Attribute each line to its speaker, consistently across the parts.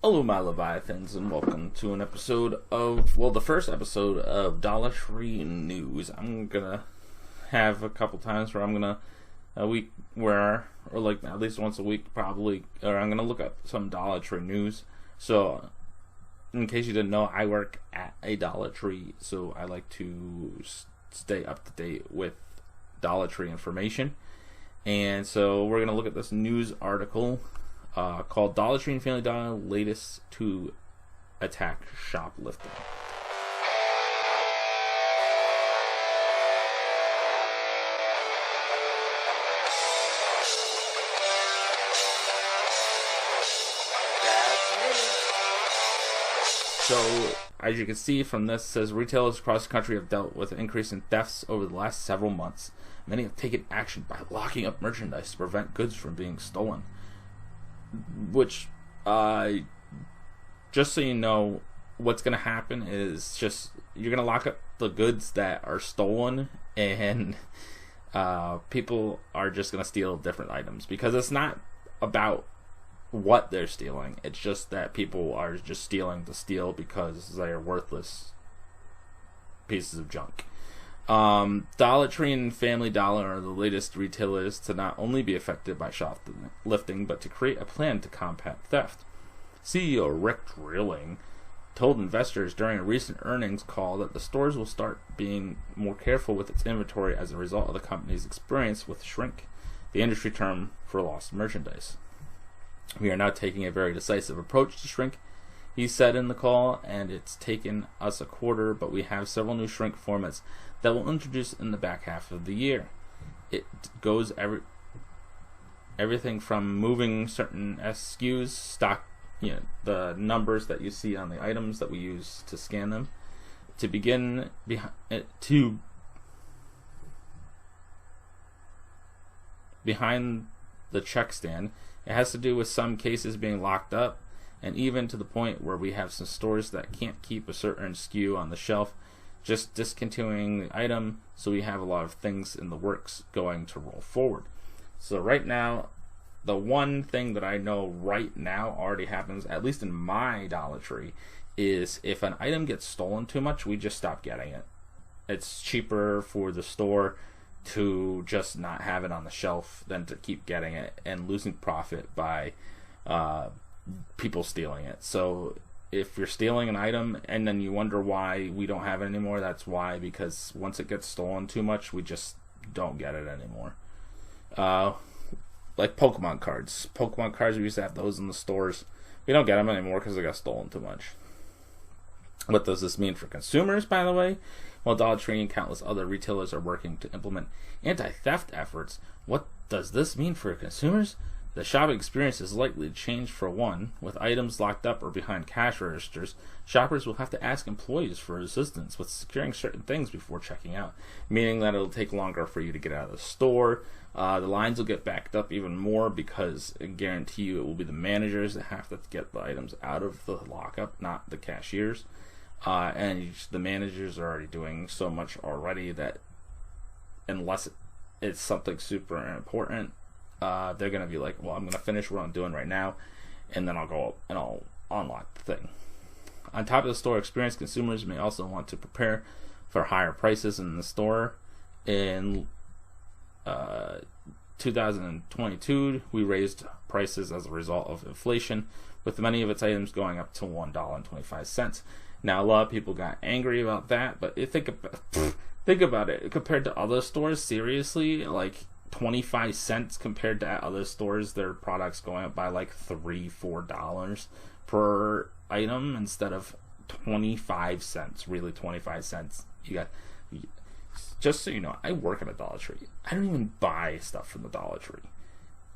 Speaker 1: Hello, my Leviathans, and welcome to an episode of, the first episode of Dollar Tree News. I'm gonna have a couple times where I'm gonna, or like at least once a week probably, or I'm gonna look up some Dollar Tree news. So, in case you didn't know, I work at a Dollar Tree, so I like to stay up to date with Dollar Tree information. And so we're gonna look at this news article called Dollar Tree and Family Dollar Latest to Attack Shoplifting. So, as you can see from this, it says retailers across the country have dealt with an increase in thefts over the last several months. Many have taken action by locking up merchandise to prevent goods from being stolen. Which, just so you know, what's going to happen is just you're going to lock up the goods that are stolen, and people are just going to steal different items, because it's not about what they're stealing. It's just that people are just stealing to steal because they are worthless pieces of junk. Dollar Tree and Family Dollar are the latest retailers to not only be affected by shoplifting, but to create a plan to combat theft. CEO Rick Drilling told investors during a recent earnings call that the stores will start being more careful with its inventory as a result of the company's experience with shrink, the industry term for lost merchandise. We are now taking a very decisive approach to shrink, he said in the call, and it's taken us a quarter, but we have several new shrink formats that we'll introduce in the back half of the year. It goes everything from moving certain SKUs, stock, the numbers that you see on the items that we use to scan them, to begin behind the check stand. It has to do with some cases being locked up, and even to the point where we have some stores that can't keep a certain SKU on the shelf, just discontinuing the item, so we have a lot of things in the works going to roll forward. So right now, the one thing that I know right now already happens, at least in my Dollar Tree, is if an item gets stolen too much, we just stop getting it. It's cheaper for the store to just not have it on the shelf than to keep getting it and losing profit by people stealing it. So if you're stealing an item and then you wonder why we don't have it anymore, that's why, because once it gets stolen too much, we just don't get it anymore. Like Pokemon cards. Pokemon cards, we used to have those in the stores. We don't get them anymore because they got stolen too much. What does this mean for consumers, by the way? While Dollar Tree and countless other retailers are working to implement anti-theft efforts, what does this mean for consumers? The shopping experience is likely to change. For one, with items locked up or behind cash registers, shoppers will have to ask employees for assistance with securing certain things before checking out, meaning that it'll take longer for you to get out of the store. The lines will get backed up even more, because I guarantee you it will be the managers that have to get the items out of the lockup, not the cashiers. And the managers are already doing so much already that unless it's something super important, they're going to be like, well, I'm going to finish what I'm doing right now, and then I'll go up and I'll unlock the thing. On top of the store experience, consumers may also want to prepare for higher prices in the store. In 2022, we raised prices as a result of inflation, with many of its items going up to $1.25. Now, a lot of people got angry about that, but think about it. Compared to other stores, seriously, like 25 cents compared to other stores, their products going up by like $3-4 per item instead of 25 cents. Really, 25 cents. Just so you know, I work at a Dollar Tree. I don't even buy stuff from the Dollar Tree.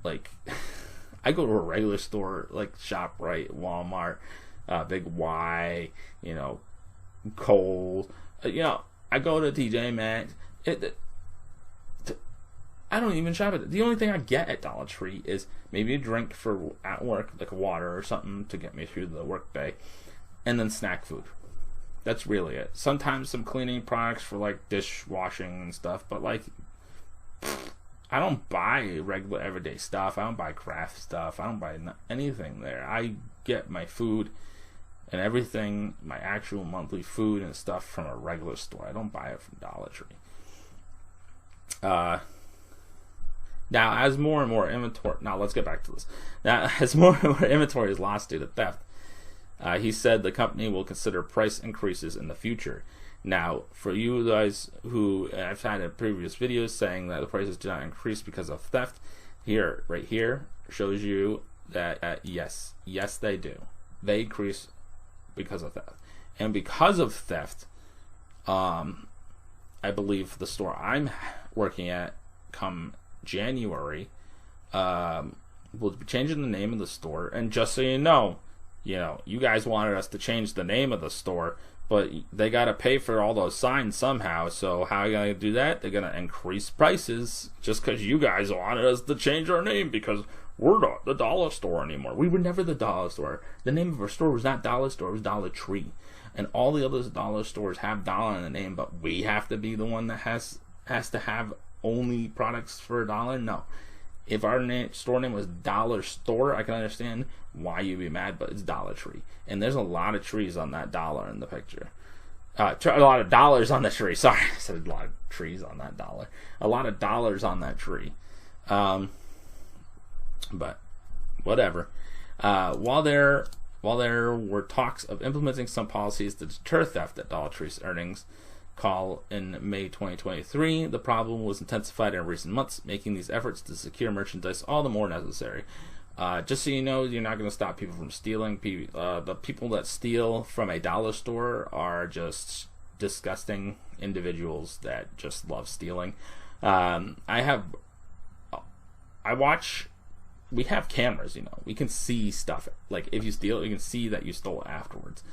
Speaker 1: Like, I go to a regular store like ShopRite, Walmart, Big Y, Kohl's. I go to TJ Maxx. I don't even shop at it. The only thing I get at Dollar Tree is maybe a drink for at work, like a water or something to get me through the work day, and then snack food. That's really it. Sometimes some cleaning products for like dishwashing and stuff, but like I don't buy regular everyday stuff. I don't buy craft stuff. I don't buy anything there. I get my food and everything, my actual monthly food and stuff, from a regular store. I don't buy it from Dollar Tree. Now, as more and more inventory... Now, let's get back to this. Now, as more and more inventory is lost due to theft, he said the company will consider price increases in the future. Now, for you guys who... I've had in previous videos saying that the prices do not increase because of theft. Here, right here, shows you that, yes, they do. They increase because of theft. And because of theft, I believe the store I'm working at come January will be changing the name of the store. And just so you know, you guys wanted us to change the name of the store, but they got to pay for all those signs somehow. So how are you going to do that? They're going to increase prices just because you guys wanted us to change our name, because we're not the dollar store anymore. We were never the dollar store. The name of our store was not Dollar Store, it was Dollar Tree. And all the other dollar stores have dollar in the name, but we have to be the one that has to have only products for $1? No. If our store name was Dollar Store, I can understand why you'd be mad, but it's Dollar Tree. And there's a lot of trees on that dollar in the picture. A lot of dollars on the tree. Sorry, I said a lot of trees on that dollar. A lot of dollars on that tree. But whatever. While there were talks of implementing some policies to deter theft at Dollar Tree's earnings call in May 2023, the problem was intensified in recent months, making these efforts to secure merchandise all the more necessary. Just so you know, you're not going to stop people from stealing. The people that steal from a dollar store are just disgusting individuals that just love stealing. We have cameras, we can see stuff. Like, if you steal, you can see that you stole it afterwards.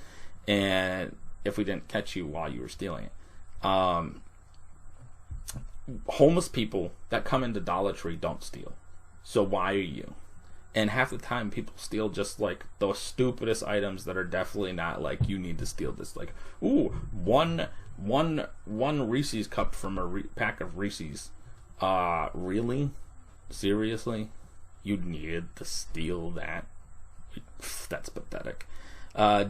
Speaker 1: And if we didn't catch you while you were stealing it. Homeless people that come into Dollar Tree don't steal. So why are you? And half the time people steal just like the stupidest items that are definitely not like, you need to steal this. Like, ooh, one Reese's cup from a pack of Reese's. Really? Seriously? You needed to steal that? That's pathetic.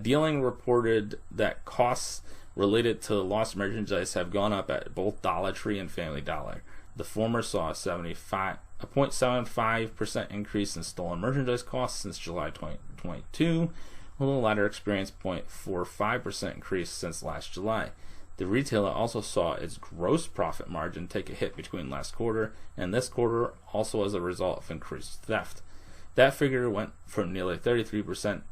Speaker 1: Dealing reported that costs related to lost merchandise have gone up at both Dollar Tree and Family Dollar. The former saw a 0.75% increase in stolen merchandise costs since July 2022, while the latter experienced 0.45% increase since last July. The retailer also saw its gross profit margin take a hit between last quarter and this quarter, also as a result of increased theft. That figure went from nearly 33%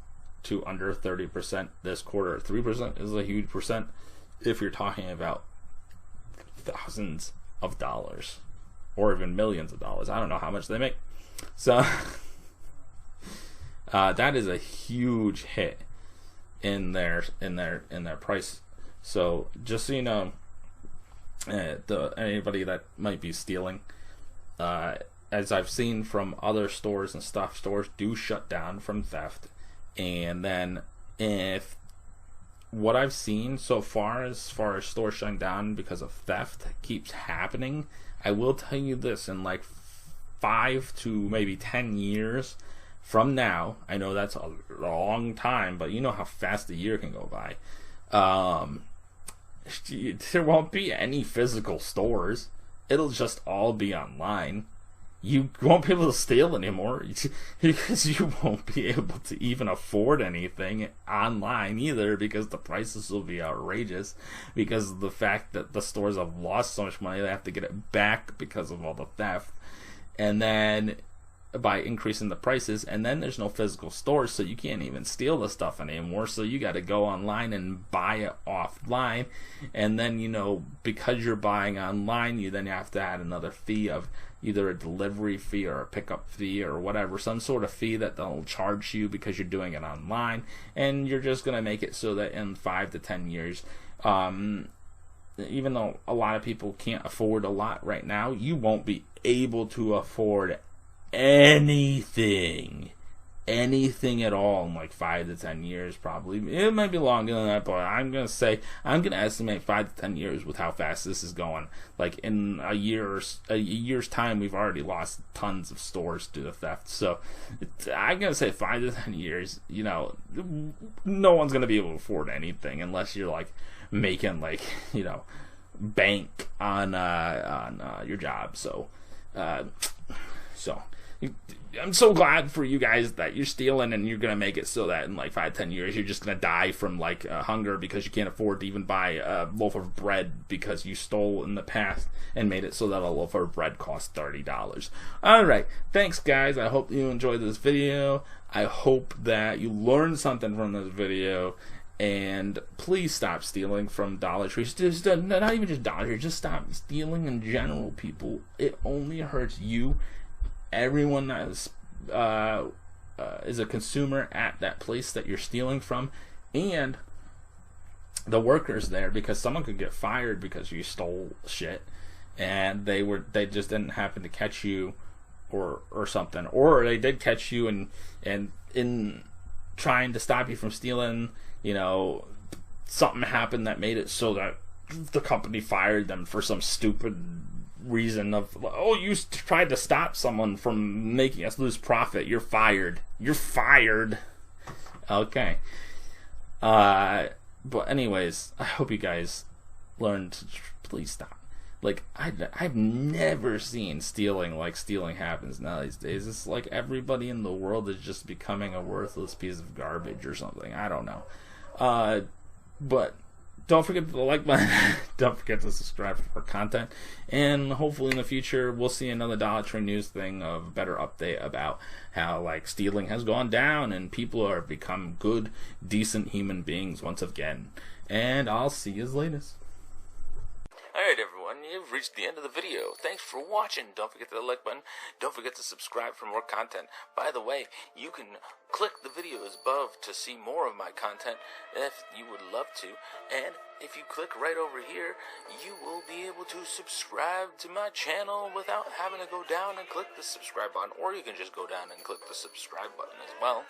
Speaker 1: to under 30% this quarter. 3% is a huge percent if you're talking about thousands of dollars or even millions of dollars. I don't know how much they make. So that is a huge hit in their price. So just so you know, anybody that might be stealing, as I've seen from other stores and stuff, stores do shut down from theft. And then if what I've seen so far as stores shutting down because of theft keeps happening, I will tell you this, in like 5 to maybe 10 years from now, I know that's a long time, but you know how fast a year can go by, there won't be any physical stores. It'll just all be online. You won't be able to steal anymore because you won't be able to even afford anything online either, because the prices will be outrageous because of the fact that the stores have lost so much money they have to get it back because of all the theft. And then by increasing the prices, and then there's no physical stores, so you can't even steal the stuff anymore, so you got to go online and buy it offline. And then, because you're buying online, you then have to add another fee of either a delivery fee or a pickup fee or whatever, some sort of fee that they'll charge you because you're doing it online. And you're just going to make it so that in 5 to 10 years, even though a lot of people can't afford a lot right now, you won't be able to afford anything anything at all in like 5 to 10 years, probably. It might be longer than that, but I'm gonna estimate 5 to 10 years with how fast this is going. Like in a year's time, we've already lost tons of stores due to theft. So I'm gonna say 5 to 10 years. You know, no one's gonna be able to afford anything unless you're like making like, you know, bank on your job. So I'm so glad for you guys that you're stealing, and you're gonna make it so that in like 5-10 years you're just gonna die from like hunger because you can't afford to even buy a loaf of bread because you stole in the past and made it so that a loaf of bread costs $30. Alright, thanks guys. I hope you enjoyed this video. I hope that you learned something from this video. And please stop stealing from Dollar Tree. Just, not even just Dollar Tree. Just stop stealing in general, people. It only hurts you. Everyone that is a consumer at that place that you're stealing from, and the workers there, because someone could get fired because you stole shit, and they just didn't happen to catch you, or something, or they did catch you and in trying to stop you from stealing, you know, something happened that made it so that the company fired them for some stupid reason of, oh, you tried to stop someone from making us lose profit. You're fired. You're fired. Okay. But anyways, I hope you guys learned to please stop. Like, I've never seen stealing like stealing happens now these days. It's like everybody in the world is just becoming a worthless piece of garbage or something. I don't know. But don't forget to like button. Don't forget to subscribe for more content. And hopefully in the future we'll see another Dollar Tree news thing of a better update about how like stealing has gone down and people are become good, decent human beings once again. And I'll see you later. Alright everyone, you've reached the end of the video. Thanks for watching. Don't forget to like button. Don't forget to subscribe for more content. By the way, you can click the videos above to see more of my content if you would love to. And if you click right over here, you will be able to subscribe to my channel without having to go down and click the subscribe button. Or you can just go down and click the subscribe button as well.